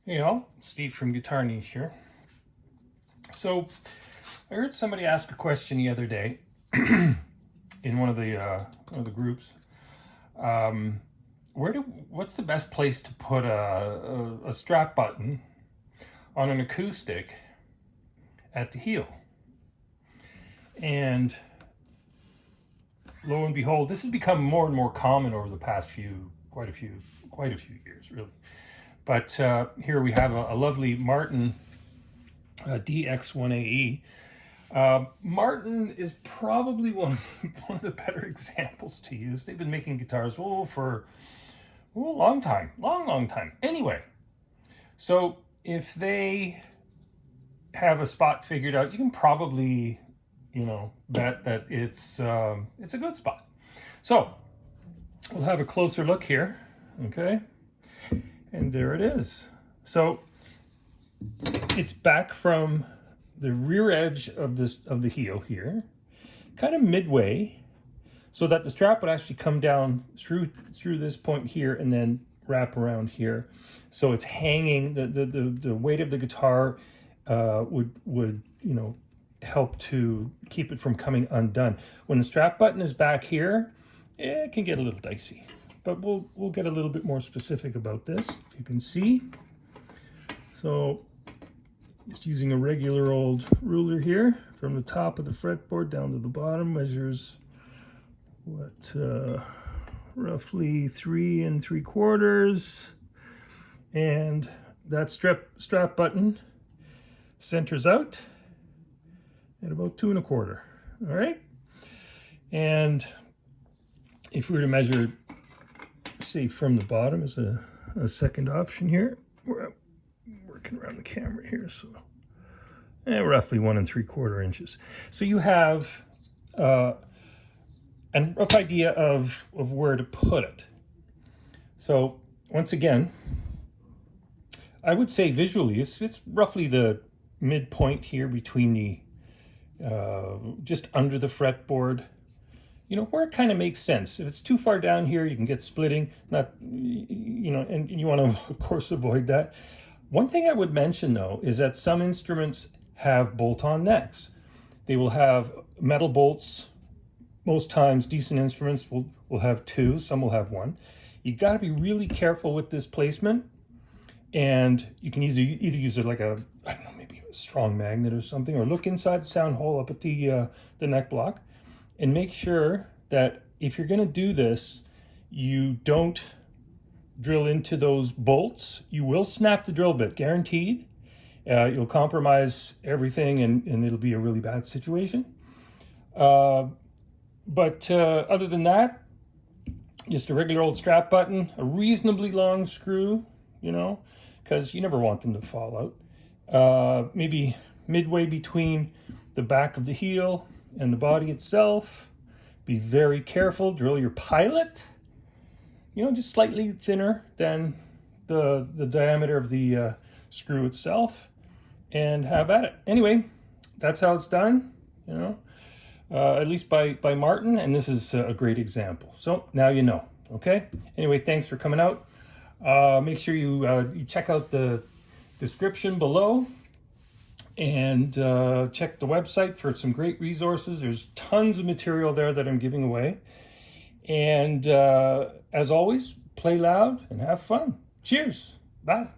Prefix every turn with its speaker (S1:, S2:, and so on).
S1: Hey all, Steve from GuitarNiche here. So I heard somebody ask a question the other day in one of the groups. What's the best place to put a strap button on an acoustic at the heel? And lo and behold, this has become more and more common over the past quite a few years, really. But here we have a lovely Martin DX1AE. Martin is probably one of the better examples to use. They've been making guitars for a long time. Anyway, so if they have a spot figured out, you can probably, bet that it's a good spot. So we'll have a closer look here, okay? And there it is. So it's back from the rear edge of the heel here, kind of midway, so that the strap would actually come down through this point here and then wrap around here. So it's hanging. The weight of the guitar would help to keep it from coming undone. When the strap button is back here, it can get a little dicey. But we'll get a little bit more specific about this, if you can see. So just using a regular old ruler here, from the top of the fretboard down to the bottom, measures roughly 3 3/4, and that strap button centers out at about 2 1/4. All right, and if we were to measure, say, from the bottom as a second option here, we're working around the camera here, so roughly 1 3/4 inches. So you have a rough idea of where to put it. So once again, I would say visually it's roughly the midpoint here between the just under the fretboard, where it kind of makes sense. If it's too far down here, you can get splitting, and you want to, of course, avoid that. One thing I would mention, though, is that some instruments have bolt-on necks. They will have metal bolts. Most times, decent instruments will have 2, some will have 1. You got to be really careful with this placement, and you can either use it like maybe a strong magnet or something, or look inside the sound hole up at the neck block. And make sure that if you're going to do this, you don't drill into those bolts. You will snap the drill bit, guaranteed. You'll compromise everything, and it'll be a really bad situation. But other than that, just a regular old strap button, a reasonably long screw, because you never want them to fall out. Maybe midway between the back of the heel and the body itself. Be very careful. Drill your pilot, just slightly thinner than the diameter of the screw itself, and have at it. Anyway, that's how it's done, at least by Martin, and this is a great example. So now you know, okay? Anyway, thanks for coming out. Make sure you check out the description below, and check the website for some great resources. There's tons of material there that I'm giving away. And as always, play loud and have fun. Cheers. Bye.